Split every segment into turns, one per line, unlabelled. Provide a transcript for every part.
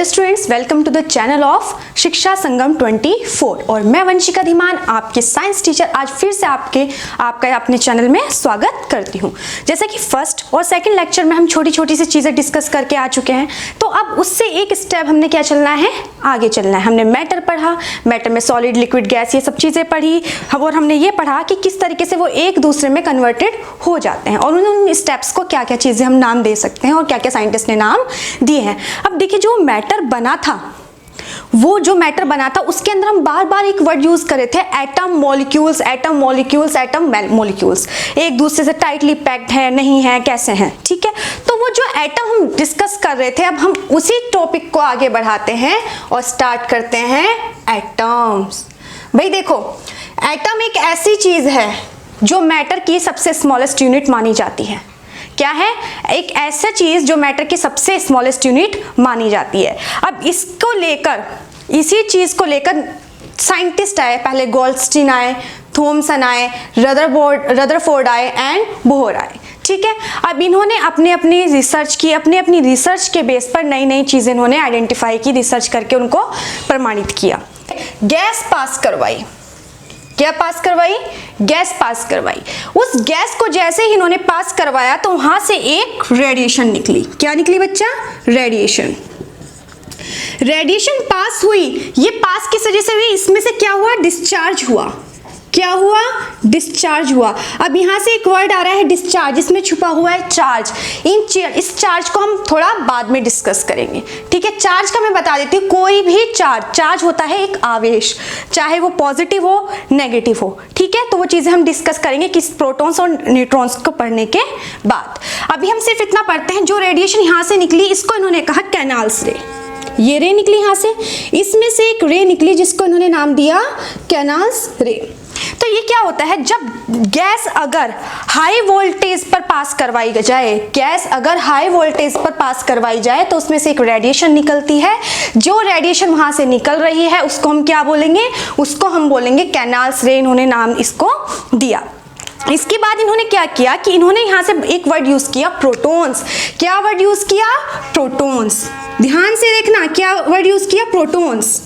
Hello students, welcome to the channel of Shiksha Sangam 24 और मैं वंशिका धीमान आपके साइंस टीचर आज फिर से आपका अपने चैनल में स्वागत करती हूँ। जैसा कि फर्स्ट और सेकंड लेक्चर में हम छोटी छोटी सी चीज़ें डिस्कस करके आ चुके हैं, तो अब उससे एक स्टेप हमने क्या चलना है, आगे चलना है। हमने मैटर पढ़ा, मैटर में सॉलिड लिक्विड गैस ये सब चीज़ें पढ़ी और हमने ये पढ़ा कि किस तरीके से वो एक दूसरे में कन्वर्टेड हो जाते हैं और उन स्टेप्स को क्या क्या चीज़ें हम नाम दे सकते हैं और क्या क्या साइंटिस्ट ने नाम दिए हैं। अब देखिए, जो मैटर बना था उसके अंदर हम बार बार एक वर्ड यूज कर रहे थे, atom molecules, atom molecules, atom molecules, एक दूसरे से टाइटली पैक्ड है, नहीं है, कैसे हैं, ठीक है। तो वो जो एटम हम डिस्कस कर रहे थे, अब हम उसी टॉपिक को आगे बढ़ाते हैं और स्टार्ट करते हैं एटम्स। भाई देखो, एटम एक ऐसी चीज है जो मैटर की सबसे स्मॉलेस्ट यूनिट मानी जाती है। क्या है? एक ऐसा चीज जो मैटर की सबसे स्मॉलेस्ट यूनिट मानी जाती है। अब इसको लेकर, इसी चीज को लेकर साइंटिस्ट आए, पहले गोल्डस्टीन आए, थॉमसन आए, रदरफोर्ड आए एंड बोहर आए, ठीक है। अब इन्होंने अपनी रिसर्च की, अपनी रिसर्च के बेस पर नई नई चीजें इन्होंने आइडेंटिफाई की, रिसर्च करके उनको प्रमाणित किया। गैस पास करवाई, क्या पास करवाई? गैस पास करवाई। उस गैस को जैसे ही इन्होंने पास करवाया तो वहां से एक रेडिएशन निकली। क्या निकली बच्चा? रेडिएशन। रेडिएशन पास हुई, ये पास किस वजह से हुई? इसमें से क्या हुआ? डिस्चार्ज हुआ। क्या हुआ? डिस्चार्ज हुआ। अब यहां से एक वर्ड आ रहा है डिस्चार्ज, इसमें छुपा हुआ है चार्ज। इस चार्ज को हम थोड़ा बाद में डिस्कस करेंगे, ठीक है। चार्ज का मैं बता देती हूँ, कोई भी चार्ज होता है एक आवेश, चाहे वो पॉजिटिव हो नेगेटिव हो, ठीक है। तो वो चीजें हम डिस्कस करेंगे किस प्रोटॉन्स और न्यूट्रॉन्स को पढ़ने के बाद। अभी हम सिर्फ इतना पढ़ते हैं, जो रेडिएशन यहाँ से निकली इसको इन्होंने कहा कैनाल्स रे। ये रे निकली यहाँ से, इसमें से एक रे निकली जिसको इन्होंने नाम दिया कैनाल्स रे। तो ये क्या होता है, जब गैस अगर हाई वोल्टेज पर पास करवाई जाए, गैस अगर हाई वोल्टेज पर पास करवाई जाए तो उसमें से एक रेडिएशन निकलती है। जो रेडिएशन वहां से निकल रही है उसको हम क्या बोलेंगे? उसको हम बोलेंगे कैनाल्स रे। इन्होंने नाम इसको दिया। इसके बाद इन्होंने क्या किया कि इन्होंने यहां से एक वर्ड यूज किया, प्रोटॉन्स। क्या वर्ड यूज किया? प्रोटॉन्स। ध्यान से देखना, क्या वर्ड यूज किया? प्रोटॉन्स।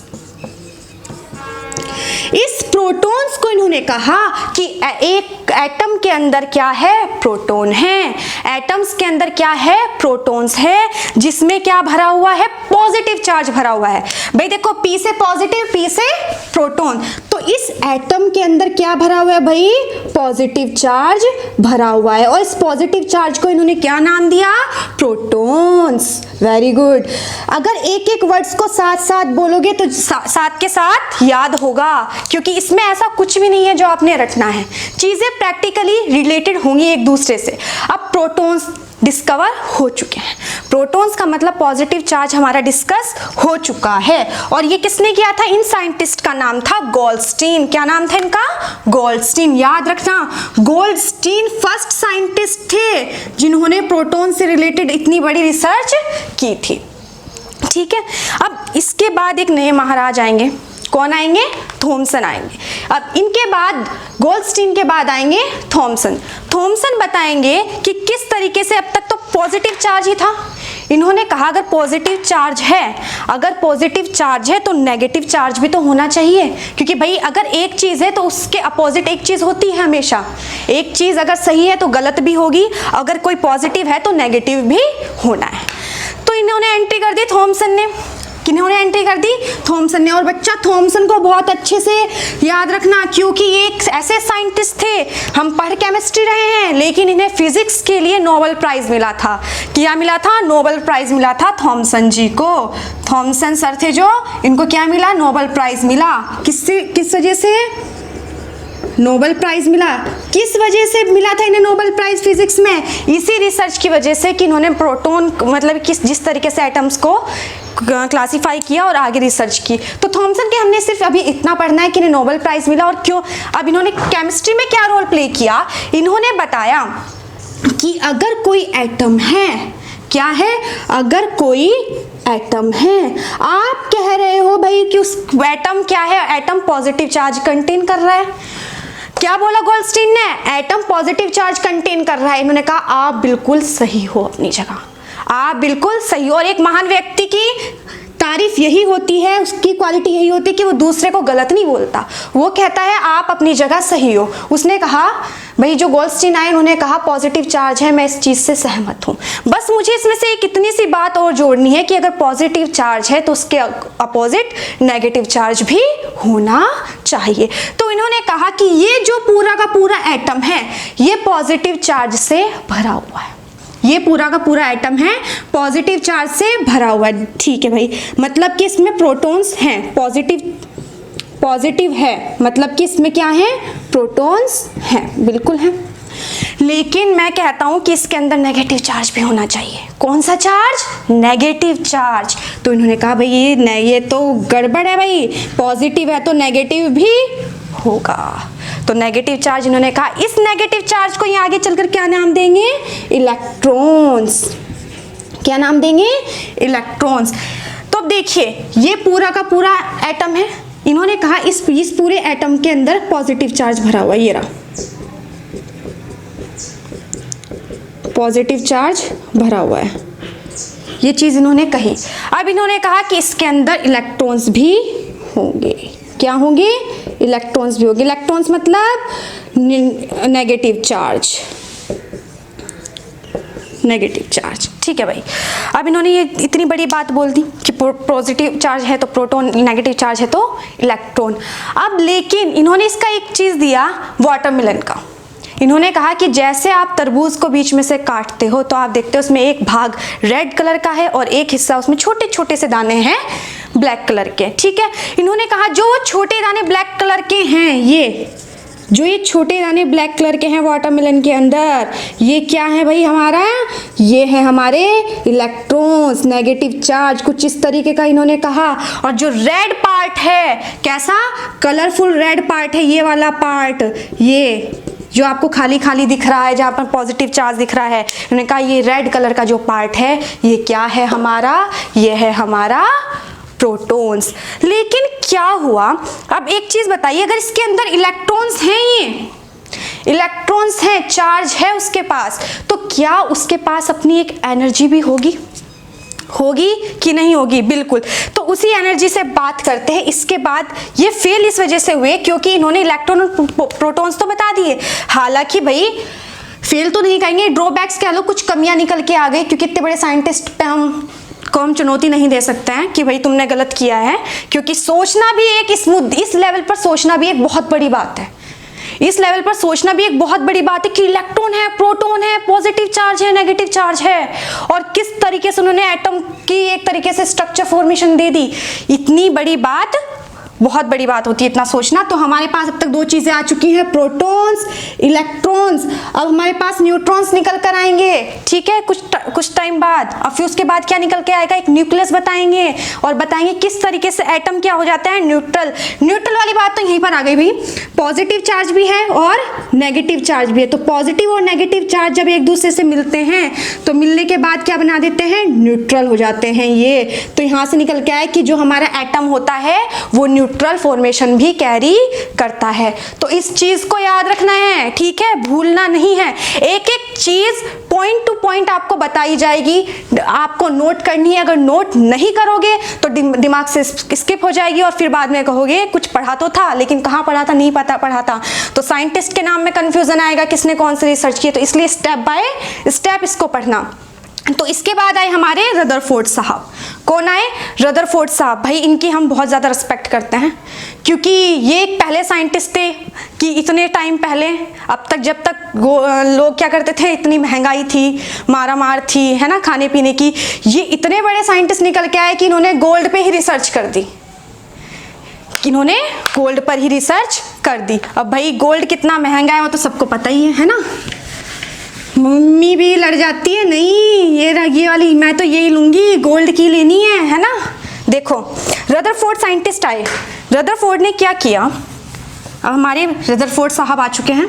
इस प्रोटॉन्स को इन्होंने कहा कि एक एटम के अंदर क्या है? प्रोटॉन है। एटम्स के अंदर क्या है? प्रोटॉन्स है, जिसमें क्या भरा हुआ है? पॉजिटिव चार्ज भरा हुआ है। भाई देखो, पी से पॉजिटिव, पी से प्रोटॉन, तो इस एटम के अंदर क्या भरा हुआ है भाई? पॉजिटिव चार्ज भरा हुआ है। और इस पॉजिटिव चार्ज को इन्होंने क्या नाम दिया? प्रोटॉन्स। Very good. अगर एक एक वर्ड्स को साथ साथ बोलोगे तो साथ के साथ याद होगा, क्योंकि इसमें ऐसा कुछ भी नहीं है जो आपने रटना है। चीजें प्रैक्टिकली रिलेटेड होंगी एक दूसरे से। अब प्रोटॉन्स डिस्कवर हो चुके हैं। प्रोटॉन्स का मतलब पॉजिटिव चार्ज हमारा डिस्कस हो चुका है। और ये किसने किया था? इन साइंटिस्ट का नाम था गोल्डस्टीन। क्या नाम था इनका? गोल्डस्टीन। याद रखना, गोल्डस्टीन फर्स्ट साइंटिस्ट थे जिन्होंने प्रोटॉन से रिलेटेड इतनी बड़ी रिसर्च की थी, ठीक है। अब इसके बाद एक नए महाराज आएंगे। कौन आएंगे? थॉमसन आएंगे। अब इनके बाद, गोल्डस्टीन के बाद आएंगे थॉमसन। थॉमसन बताएंगे कि किस तरीके से, अब तक तो पॉजिटिव चार्ज ही था। इन्होंने कहा अगर पॉजिटिव चार्ज है तो नेगेटिव चार्ज भी तो होना चाहिए, क्योंकि भाई अगर एक चीज है तो उसके अपोजिट एक चीज होती है हमेशा। एक चीज अगर सही है तो गलत भी होगी, अगर कोई पॉजिटिव है तो नेगेटिव भी होना है। तो इन्होंने एंट्री कर दी थॉमसन ने। किन्होंने एंट्री कर दी? थॉमसन ने। और बच्चा थॉमसन को बहुत अच्छे से याद रखना, क्योंकि ये एक ऐसे साइंटिस्ट थे, हम पढ़ केमिस्ट्री रहे हैं लेकिन इन्हें फिजिक्स के लिए नोबेल प्राइज मिला था। क्या मिला था? नोबेल प्राइज मिला था थॉमसन जी को। थॉमसन सर थे जो, इनको क्या मिला? नोबेल प्राइज मिला। किस वजह से नोबेल प्राइज मिला? किस वजह से मिला था इन्हें नोबेल प्राइज फिजिक्स में? इसी रिसर्च की वजह से कि इन्होंने प्रोटॉन, मतलब जिस तरीके से एटम्स को क्लासिफाई किया और आगे रिसर्च की। तो थॉमसन के हमने सिर्फ अभी इतना पढ़ना है कि इन्हें नोबेल प्राइज मिला और क्यों। अब इन्होंने केमिस्ट्री में क्या रोल प्ले किया? इन्होंने बताया कि अगर कोई एटम है, क्या है? अगर कोई एटम है, आप कह रहे हो भाई कि उस एटम क्या है? एटम पॉजिटिव चार्ज कंटेन कर रहा है। क्या बोला गोल्डस्टीन ने? एटम पॉजिटिव चार्ज कंटेन कर रहा है। इन्होंने कहा आप बिल्कुल सही हो अपनी जगह, आप बिल्कुल सही। और एक महान व्यक्ति की तारीफ यही होती है, उसकी क्वालिटी यही होती है कि वो दूसरे को गलत नहीं बोलता, वो कहता है आप अपनी जगह सही हो। उसने कहा भाई जो गोल्डस्टीन आए उन्होंने कहा पॉजिटिव चार्ज है, मैं इस चीज़ से सहमत हूँ। बस मुझे इसमें से एक इतनी सी बात और जोड़नी है कि अगर पॉजिटिव चार्ज है तो उसके अपोजिट नेगेटिव चार्ज भी होना चाहिए। तो इन्होंने कहा कि ये जो पूरा का पूरा एटम है ये पॉजिटिव चार्ज से भरा हुआ है, ये पूरा का पूरा एटम है पॉजिटिव चार्ज से भरा हुआ है। ठीक है भाई, मतलब कि इसमें प्रोटॉन्स हैं, पॉजिटिव है, मतलब कि इसमें क्या है, प्रोटॉन्स हैं, बिल्कुल है। लेकिन मैं कहता हूं कि इसके अंदर नेगेटिव चार्ज भी होना चाहिए। कौन सा चार्ज, नेगेटिव चार्ज। तो इन्होंने कहा भाई ये तो गड़बड़ है भाई, पॉजिटिव है तो नेगेटिव भी होगा। तो नेगेटिव चार्ज इन्होंने कहा, इस नेगेटिव चार्ज को यहाँ आगे चलकर क्या नाम देंगे, इलेक्ट्रॉन्स। क्या नाम देंगे, इलेक्ट्रॉन्स। तो अब देखिए ये पूरा का पूरा एटम है, इन्होंने कहा इस पूरे एटम के अंदर पॉजिटिव चार्ज भरा हुआ है, ये रहा पॉजिटिव चार्ज भरा हुआ है, ये चीज इन्होंने कही। अब इन्होंने कहा कि इसके अंदर इलेक्ट्रॉन्स भी होंगे। क्या होंगे, इलेक्ट्रॉन्स भी होंगे। इलेक्ट्रॉन्स मतलब नेगेटिव चार्ज, नेगेटिव चार्ज। ठीक है भाई, अब इन्होंने ये इतनी बड़ी बात बोल दी कि पॉजिटिव चार्ज है तो प्रोटॉन, नेगेटिव चार्ज है तो इलेक्ट्रॉन। अब लेकिन इन्होंने इसका एक चीज दिया वाटरमेलन का। इन्होंने कहा कि जैसे आप तरबूज को बीच में से काटते हो तो आप देखते हो उसमें एक भाग रेड कलर का है और एक हिस्सा उसमें छोटे छोटे से दाने हैं ब्लैक कलर के। ठीक है, इन्होंने कहा जो छोटे दाने ब्लैक कलर के हैं, ये छोटे दाने ब्लैक कलर के हैं वाटरमेलन के अंदर, ये क्या है भाई हमारा, ये है हमारे इलेक्ट्रॉन्स, नेगेटिव चार्ज, कुछ इस तरीके का इन्होंने कहा। और जो रेड पार्ट है, कैसा कलरफुल रेड पार्ट है, ये वाला पार्ट, ये जो आपको खाली खाली दिख रहा है, जहाँ पर पॉजिटिव चार्ज दिख रहा है, उन्होंने कहा ये रेड कलर का जो पार्ट है ये क्या है हमारा, ये है हमारा प्रोटॉन्स। लेकिन क्या हुआ, अब एक चीज बताइए, अगर इसके अंदर इलेक्ट्रॉन्स हैं, ये इलेक्ट्रॉन्स हैं, चार्ज है उसके पास, तो क्या उसके पास अपनी एक एनर्जी भी होगी कि नहीं होगी, बिल्कुल। तो उसी एनर्जी से बात करते हैं। इसके बाद ये फेल इस वजह से हुए क्योंकि इन्होंने इलेक्ट्रॉन और प्रोटॉन्स तो बता दिए, हालांकि भाई फेल तो नहीं कहेंगे, ड्रॉबैक्स कह लो, कुछ कमियां निकल के आ गई, क्योंकि इतने बड़े साइंटिस्ट पे हम चुनौती नहीं दे सकते हैं कि भाई तुमने गलत किया है, क्योंकि सोचना भी एक इस लेवल पर सोचना भी एक बहुत बड़ी बात है। इस लेवल पर सोचना भी एक बहुत बड़ी बात है कि इलेक्ट्रॉन है, प्रोटॉन है, पॉजिटिव चार्ज है, नेगेटिव चार्ज है, और किस तरीके से उन्होंने एटम की एक तरीके से स्ट्रक्चर फॉर्मेशन दे दी। इतनी बड़ी बात, बहुत बड़ी बात होती है इतना सोचना। तो हमारे पास अब तक दो चीजें आ चुकी हैं, प्रोटॉन्स, इलेक्ट्रॉन्स। अब हमारे पास न्यूट्रॉन्स निकल कर आएंगे, ठीक है, कुछ टाइम बाद। और फिर उसके बाद क्या निकल के आएगा, एक न्यूक्लियस बताएंगे, और बताएंगे किस तरीके से एटम क्या हो जाता है, न्यूट्रल वाली बात तो यहीं पर आ गई भाई। पॉजिटिव चार्ज भी है और नेगेटिव चार्ज भी है, तो पॉजिटिव और नेगेटिव चार्ज जब एक दूसरे से मिलते हैं तो मिलने के बाद क्या बना देते हैं, न्यूट्रल हो जाते हैं ये। तो यहाँ से निकल के आए कि जो हमारा एटम होता है वो न्यूट्रल फॉर्मेशन भी कैरी करता है। तो इस चीज को याद रखना है, ठीक है, भूलना नहीं है। एक एक चीज पॉइंट टू पॉइंट आपको बताई जाएगी, आपको नोट करनी है। अगर नोट नहीं करोगे तो दिमाग से स्किप हो जाएगी और फिर बाद में कहोगे कुछ पढ़ा तो था लेकिन कहाँ पढ़ा था, नहीं पता पढ़ा था। तो साइंटिस्ट के नाम में कंफ्यूजन आएगा, किसने कौन सी रिसर्च की। तो इसलिए स्टेप बाय स्टेप इसको पढ़ना। तो इसके बाद आए हमारे रदरफोर्ड साहब। कौन आए, रदरफोर्ड साहब। भाई इनकी हम बहुत ज़्यादा रिस्पेक्ट करते हैं, क्योंकि ये एक पहले साइंटिस्ट थे कि इतने टाइम पहले, अब तक जब तक लोग क्या करते थे, इतनी महंगाई थी, मारामार थी, है ना, खाने पीने की, ये इतने बड़े साइंटिस्ट निकल के आए कि इन्होंने गोल्ड पे ही रिसर्च कर दी, इन्होंने गोल्ड पर ही रिसर्च कर दी। अब भाई गोल्ड कितना महंगा है वो तो सबको पता ही है ना। मम्मी भी लड़ जाती है, नहीं ये वाली मैं तो यही लूंगी, गोल्ड की लेनी है ना। देखो रदरफोर्ड साइंटिस्ट आए, रदरफोर्ड ने क्या किया, अब हमारे रदरफोर्ड साहब आ चुके हैं।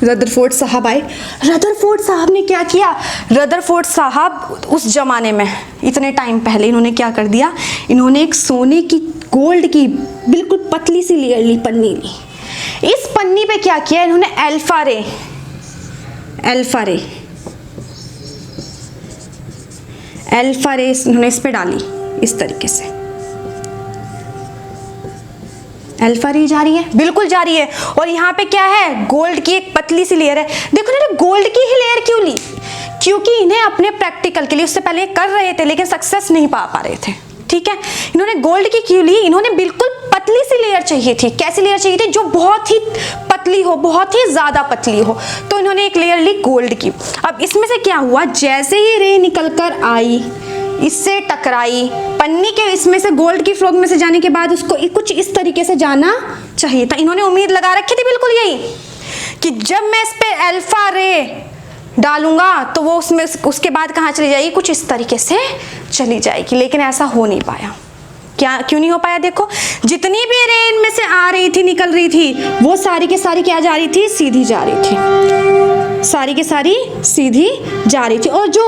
रदरफोर्ड साहब आए, रदरफोर्ड साहब ने क्या किया, रदरफोर्ड साहब उस जमाने में इतने टाइम पहले इन्होंने क्या कर दिया, इन्होंने एक सोने की, गोल्ड की बिल्कुल पतली सी लेयर ली, पन्नी ली। इस पन्नी पे क्या किया इन्होंने, अल्फा रे अल्फा रे इन्होंने इस पे डाली इस तरीके से, अल्फा रे जा रही है, बिल्कुल जा रही है। और यहाँ पे क्या है, गोल्ड की एक पतली सी लेयर है। देखो इन्होंने गोल्ड की ही लेयर क्यों ली, क्योंकि इन्हें अपने प्रैक्टिकल के लिए, उससे पहले कर रहे थे लेकिन सक्सेस नहीं पा रहे थे, ठीक है। इन्होंने गोल्ड की क्यों ली, इन्होंने बिल्कुल पतली सी लेयर चाहिए थी। कैसी लेयर चाहिए थी, जो बहुत ही पतली हो, बहुत ही ज्यादा पतली हो, तो इन्होंने एक लेयर ली गोल्ड की। अब इसमें से क्या हुआ, जैसे ही रे निकल कर आई, इससे टकराई, पन्नी के इसमें से गोल्ड की फ्लोग में से जाने के बाद उसको कुछ इस तरीके से जाना चाहिए था। इन्होंने उम्मीद लगा रखी थी बिल्कुल यही, कि जब मैं इस पे अल्फा रे डालूंगा तो वो उसमें उसके बाद कहाँ चली जाएगी, कुछ इस तरीके से चली जाएगी। लेकिन ऐसा हो नहीं पाया। क्या क्यों नहीं हो पाया, देखो जितनी भी रे इनमें से आ रही थी, निकल रही थी, वो सारी की सारी क्या जा रही थी, सीधी जा रही थी, सारी की सारी सीधी जा रही थी। और जो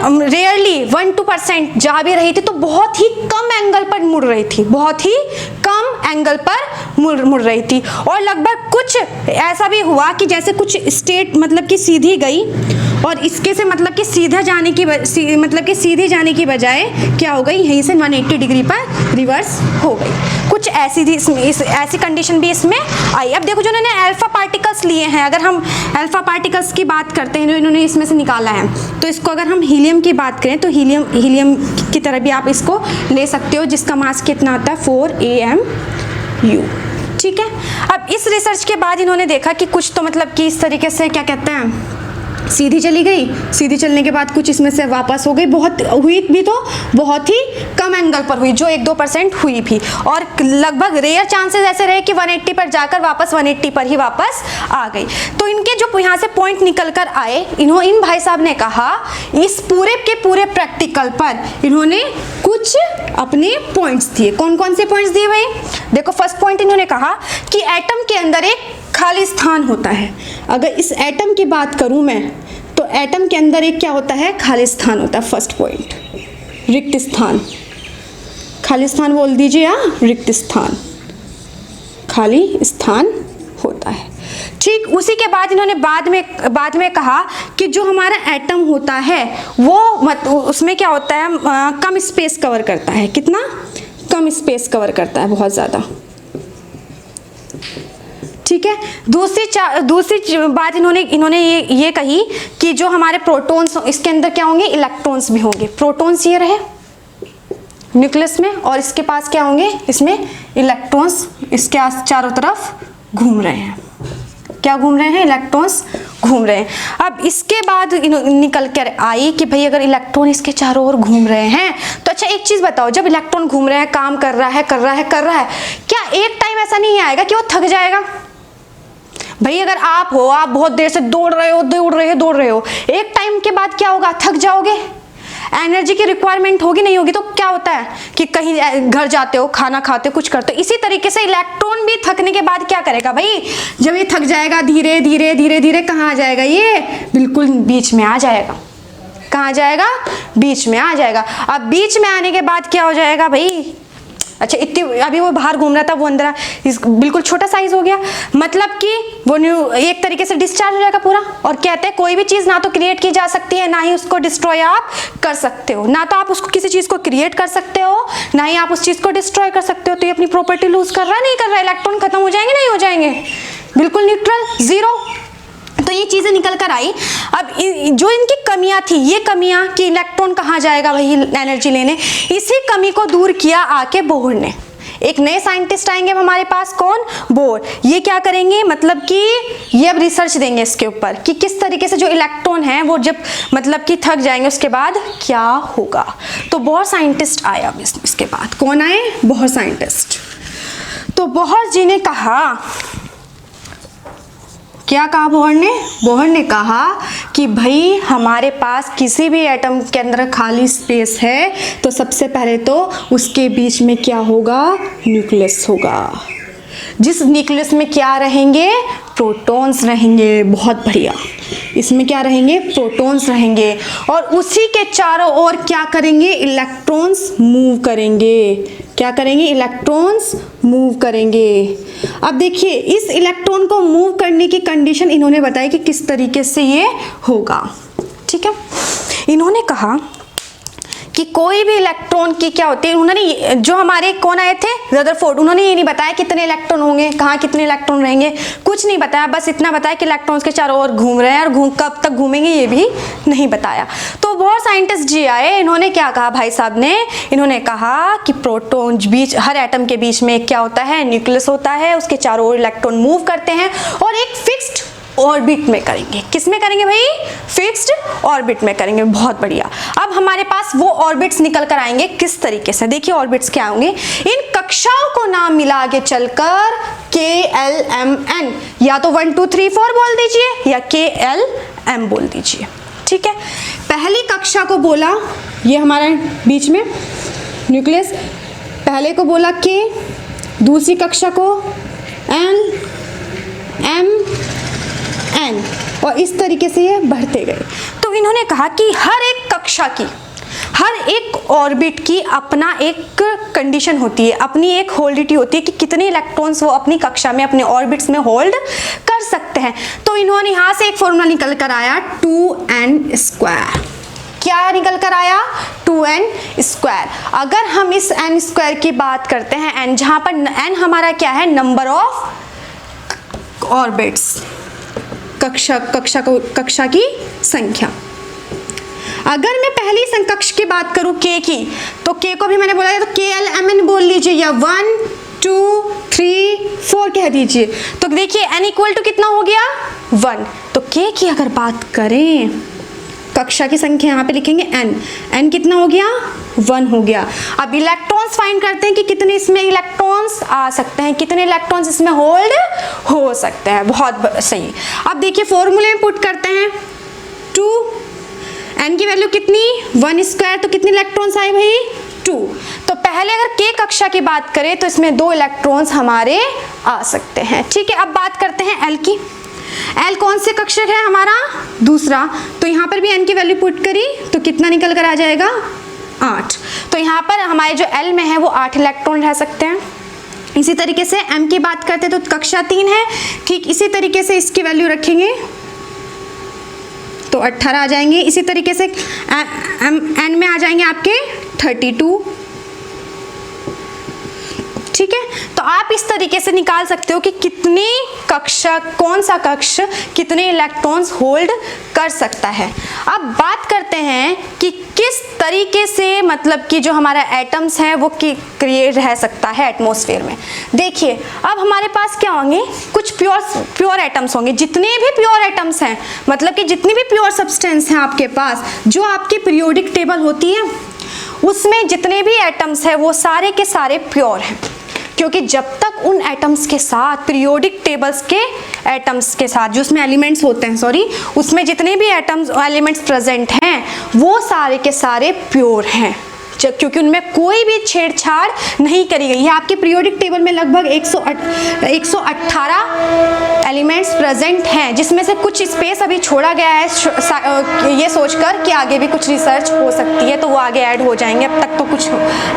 रेयरली 1-2% जा भी रही थी तो बहुत ही कम एंगल पर मुड़ रही थी, बहुत ही कम एंगल पर मुड़ रही थी। और लगभग कुछ ऐसा भी हुआ कि जैसे कुछ स्टेट मतलब कि सीधी गई और इसके से मतलब कि सीधा जाने की मतलब कि सीधे जाने की बजाय क्या हो गई, यहीं से 180 डिग्री पर रिवर्स हो गई। कुछ ऐसी थी ऐसी कंडीशन भी इसमें आई। अब देखो जो इन्होंने अल्फा पार्टिकल्स लिए हैं, अगर हम अल्फा पार्टिकल्स की बात करते हैं जो इन्होंने इसमें से निकाला है, तो इसको अगर हम हीलियम की बात करें तो हीलियम की तरह भी आप इसको ले सकते हो, जिसका मास कितना आता है 4 AMU, ठीक है। अब इस रिसर्च के बाद इन्होंने देखा कि कुछ तो मतलब कि इस तरीके से क्या कहते हैं, सीधी चली गई, सीधी चलने के बाद कुछ इसमें से वापस हो गई, बहुत हुई भी तो बहुत ही कम एंगल पर हुई, जो 1-2% हुई भी। और लगभग रेयर चांसेस ऐसे रहे कि 180 पर जाकर वापस 180 पर ही वापस आ गई। तो इनके जो यहाँ से पॉइंट निकल कर आए, इन भाई साहब ने कहा इस पूरे के पूरे प्रैक्टिकल पर इन्होंने कुछ अपने पॉइंट्स दिए। कौन कौन से पॉइंट्स दिए भाई, देखो फर्स्ट पॉइंट इन्होंने कहा कि एटम के अंदर एक खाली स्थान होता है। अगर इस एटम की बात करूं मैं, तो एटम के अंदर एक क्या होता है, खाली स्थान होता है। फर्स्ट पॉइंट, रिक्त स्थान, खाली स्थान बोल दीजिए, रिक्त स्थान, खाली स्थान होता है, ठीक। उसी के बाद इन्होंने बाद में कहा कि जो हमारा एटम होता है वो उसमें क्या होता है, कम स्पेस कवर करता है। कितना कम स्पेस कवर करता है, बहुत ज़्यादा, ठीक है। दूसरी बात इन्होंने ये कही कि जो हमारे प्रोटॉन्स, इसके अंदर क्या होंगे, इलेक्ट्रॉन्स भी होंगे। प्रोटॉन्स ये रहे न्यूक्लियस में, और इसके पास क्या होंगे, इसमें इलेक्ट्रॉन्स इसके चारों तरफ घूम रहे हैं। क्या घूम रहे हैं, इलेक्ट्रॉन्स घूम रहे हैं। अब इसके बाद निकल कर आई कि भाई अगर इलेक्ट्रॉन इसके चारों ओर घूम रहे हैं तो अच्छा एक चीज बताओ, जब इलेक्ट्रॉन घूम रहे हैं, काम कर रहा है, क्या एक टाइम ऐसा नहीं आएगा कि वो थक जाएगा? भाई अगर आप बहुत देर से दौड़ रहे हो, एक टाइम के बाद क्या होगा, थक जाओगे, एनर्जी की रिक्वायरमेंट होगी नहीं होगी, तो क्या होता है कि कहीं घर जाते हो, खाना खाते हो, कुछ करते हो। इसी तरीके से इलेक्ट्रॉन भी थकने के बाद क्या करेगा भाई, जब ये थक जाएगा धीरे धीरे कहाँ आ जाएगा, ये बिल्कुल बीच में आ जाएगा। कहाँ जाएगा, बीच में आ जाएगा। अब बीच में आने के बाद क्या हो जाएगा भाई, अच्छा इतनी अभी वो बाहर घूम रहा था, वो अंदर बिल्कुल छोटा साइज हो गया, मतलब कि वो एक तरीके से डिस्चार्ज हो जाएगा पूरा। और कहते हैं कोई भी चीज ना तो क्रिएट की जा सकती है, ना ही उसको डिस्ट्रॉय आप कर सकते हो। ना तो आप उसको किसी चीज को क्रिएट कर सकते हो, ना ही आप उस चीज को डिस्ट्रॉय कर सकते हो। तो ये अपनी प्रॉपर्टी लूज कर रहा है, नहीं कर रहा है, इलेक्ट्रॉन खत्म हो जाएंगे, नहीं हो जाएंगे, बिल्कुल न्यूट्रल, जीरो। तो ये चीजें निकल कर आई। अब जो इनकी कमियां थी, ये कमियां कि इलेक्ट्रॉन कहाँ जाएगा वही एनर्जी लेने, इसी कमी को दूर किया आके बोहर ने। एक नए साइंटिस्ट आएंगे हमारे पास, कौन, बोहर। ये क्या करेंगे, मतलब कि ये अब रिसर्च देंगे इसके ऊपर कि किस तरीके से जो इलेक्ट्रॉन है वो जब मतलब कि थक जाएंगे उसके बाद क्या होगा। तो बोहर साइंटिस्ट आए। अब इसके बाद कौन आए, बोहर साइंटिस्ट। तो बोहर जी ने कहा, क्या कहा बोहर ने कहा कि भाई हमारे पास किसी भी एटम के अंदर खाली स्पेस है तो सबसे पहले तो उसके बीच में क्या होगा, न्यूक्लियस होगा। जिस न्यूक्लियस में क्या रहेंगे, प्रोटॉन्स रहेंगे। बहुत बढ़िया, इसमें क्या रहेंगे, प्रोटॉन्स रहेंगे। और उसी के चारों ओर क्या करेंगे, इलेक्ट्रॉन्स मूव करेंगे। क्या करेंगे, इलेक्ट्रॉन्स मूव करेंगे। अब देखिए इस इलेक्ट्रॉन को मूव करने की कंडीशन इन्होंने बताई कि किस तरीके से ये होगा, ठीक है। इन्होंने कहा कि कोई भी इलेक्ट्रॉन की क्या होती है, उन्होंने जो हमारे कौन आए थे रदरफोर्ड, उन्होंने ये नहीं बताया कितने इलेक्ट्रॉन होंगे, कहाँ कितने इलेक्ट्रॉन रहेंगे, कुछ नहीं बताया, बस इतना बताया कि इलेक्ट्रॉन्स के चारों ओर घूम रहे हैं और कब तक घूमेंगे ये भी नहीं बताया। तो बहुत साइंटिस्ट जी आए, इन्होंने क्या कहा भाई साहब ने, इन्होंने कहा कि प्रोटॉन बीच, हर एटम के बीच में क्या होता है, न्यूक्लियस होता है, उसके चारों ओर इलेक्ट्रॉन मूव करते हैं और एक फिक्स्ड ऑर्बिट में करेंगे। किस में करेंगे भाई? फिक्स्ड ऑर्बिट में करेंगे। बहुत बढ़िया। अब हमारे पास वो ऑर्बिट्स निकल कर आएंगे किस तरीके से, देखिए ऑर्बिट्स क्या होंगे। इन कक्षाओं को नाम मिला आगे चलकर KLMN, या तो 1 2 3 4 बोल दीजिए या KLM बोल दीजिए, ठीक है। पहली कक्षा को बोला, ये हमारा बीच में न्यूक्लियस, पहले को बोला K, दूसरी कक्षा को L M N, और इस तरीके से ये बढ़ते गए। तो इन्होंने कहा कि हर एक कक्षा की, हर एक ऑर्बिट की अपना एक कंडीशन होती है, अपनी एक होल्डिटी होती है कि कितने इलेक्ट्रॉन्स वो अपनी कक्षा में, अपने ऑर्बिट्स में होल्ड कर सकते हैं। तो इन्होंने यहाँ से एक फॉर्मूला निकल कर आया 2n²। क्या निकल कर आया? 2n²। अगर हम इस n² की बात करते हैं, n जहाँ पर n हमारा क्या है, नंबर ऑफ ऑर्बिट्स, कक्षा की संख्या। अगर मैं पहली समकक्ष की बात करूं k की, तो k को भी मैंने बोला है तो KLMN बोल लीजिए या 1 2 3 4 कह दीजिए। तो देखिए n इक्वल टू कितना हो गया? 1। तो k की अगर बात करें, कक्षा की संख्या यहाँ पे लिखेंगे n कितना हो गया? 1 हो गया। अब इलेक्ट्रॉन्स फाइंड करते हैं कि कितने इसमें इलेक्ट्रॉन्स आ सकते हैं, कितने इलेक्ट्रॉन्स इसमें होल्ड हो सकते हैं। बहुत सही। अब देखिए फॉर्मूले में पुट करते हैं 2, n की वैल्यू कितनी? 1², तो कितने इलेक्ट्रॉन्स आए भाई? 2। तो पहले अगर k कक्षा की बात करें तो इसमें 2 इलेक्ट्रॉन्स हमारे आ सकते हैं, ठीक है। अब बात करते हैं l की। L कौन से कक्षक है हमारा? दूसरा। तो यहाँ पर भी n की वैल्यू पुट करी तो कितना निकल कर आ जाएगा? 8। तो यहाँ पर हमारे जो L में है वो 8 इलेक्ट्रॉन रह सकते हैं। इसी तरीके से M की बात करते तो कक्षा 3 है, ठीक इसी तरीके से इसकी वैल्यू रखेंगे तो 18 आ जाएंगे। इसी तरीके से N में आ जाएंगे आपके 32, ठीक है। तो आप इस तरीके से निकाल सकते हो कि कितनी कक्षा, कौन सा कक्ष कितने इलेक्ट्रॉन्स होल्ड कर सकता है। अब बात करते हैं कि किस तरीके से, मतलब कि जो हमारा एटम्स है वो क्रिएट रह सकता है एटमॉस्फेयर में। देखिए अब हमारे पास क्या होंगे, कुछ प्योर एटम्स होंगे। जितने भी प्योर एटम्स हैं, मतलब कि जितनी भी प्योर सब्सटेंस हैं आपके पास, जो आपकी पीरियोडिक टेबल होती है उसमें जितने भी एटम्स हैं वो सारे के सारे प्योर हैं, क्योंकि जब तक उन एटम्स के साथ, पीरियोडिक टेबल्स के एटम्स के साथ, जो उसमें एलिमेंट्स होते हैं, उसमें जितने भी एटम्स एलिमेंट्स प्रेजेंट हैं वो सारे के सारे प्योर हैं, क्योंकि उनमें कोई भी छेड़छाड़ नहीं करी गई है। आपके पीरियोडिक टेबल में लगभग 118 एलिमेंट्स प्रेजेंट हैं, जिसमें से कुछ स्पेस अभी छोड़ा गया है ये सोचकर कि आगे भी कुछ रिसर्च हो सकती है, तो वो आगे ऐड हो जाएंगे। अब तक तो कुछ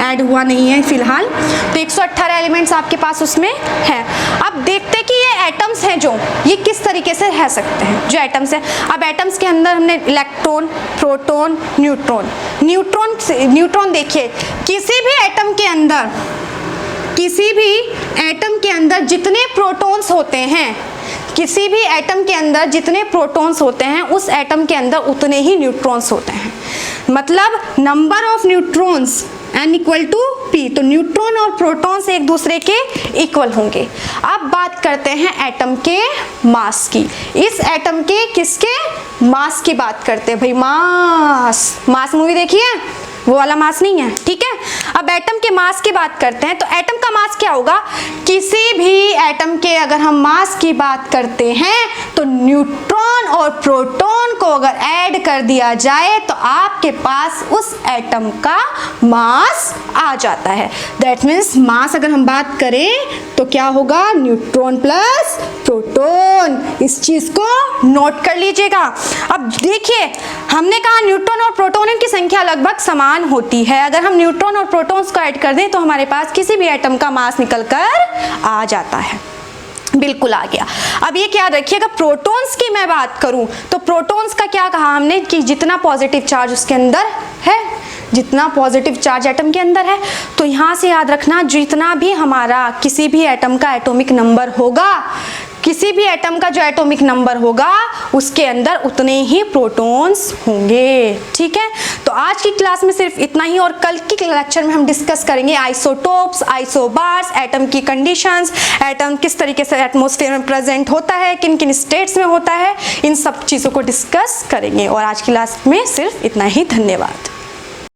ऐड हुआ नहीं है फिलहाल। तो 118 एलिमेंट्स आपके पास उसमें हैं। अब देखते हैं कि ये एटम्स हैं जो, ये किस तरीके से रह सकते हैं जो एटम्स हैं। अब एटम्स के अंदर हमने इलेक्ट्रॉन, प्रोटॉन, न्यूट्रॉन देखिए, किसी भी एटम के अंदर जितने प्रोटॉन्स होते हैं, किसी भी एटम के अंदर जितने प्रोटॉन्स होते हैं उस एटम के अंदर उतने ही न्यूट्रॉन्स होते हैं। मतलब number of neutrons n equal to p, तो न्यूट्रॉन और प्रोटॉन्स एक दूसरे के इक्वल होंगे। अब बात करते हैं एटम के मास की। इस एटम के किसके मास की बात करते हैं भाई? मास मूवी देखिए, वो वाला मास नहीं है, ठीक है। अब एटम के मास की बात करते हैं, तो एटम का मास क्या होगा? किसी भी एटम के अगर हम मास की बात करते हैं तो न्यूट्रॉन और प्रोटॉन को अगर ऐड कर दिया जाए तो आपके पास उस एटम का मास आ जाता है। दैट मीन्स मास अगर हम बात करें तो क्या होगा? Neutron plus proton. इस चीज को नोट कर लीजिएगा। अब देखिए, हमने कहा न्यूट्रॉन और प्रोटॉन की संख्या लगभग समान होती है। अगर हम न्यूट्रॉन और प्रोटॉन्स को ऐड कर दें तो हमारे पास किसी भी एटम का मास निकलकर आ जाता है। बिल्कुल आ गया। अब ये क्या रखिएगा, प्रोटॉन्स की मैं बात करूं तो प्रोटॉन्स का क्या कहा हमने कि जितना पॉजिटिव चार्ज उसके अंदर है, जितना पॉजिटिव चार्ज एटम के अंदर है। तो यहाँ से याद रखना, जितना भी हमारा किसी भी एटम का एटॉमिक नंबर होगा, किसी भी एटम का जो एटॉमिक नंबर होगा उसके अंदर उतने ही प्रोटॉन्स होंगे। ठीक है, तो आज की क्लास में सिर्फ इतना ही, और कल की लेक्चर में हम डिस्कस करेंगे आइसोटोप्स, आइसोबार्स, एटम की कंडीशंस, एटम किस तरीके से एटमॉस्फेयर में प्रेजेंट होता है, किन किन स्टेट्स में होता है, इन सब चीज़ों को डिस्कस करेंगे। और आज की क्लास में सिर्फ इतना ही। धन्यवाद।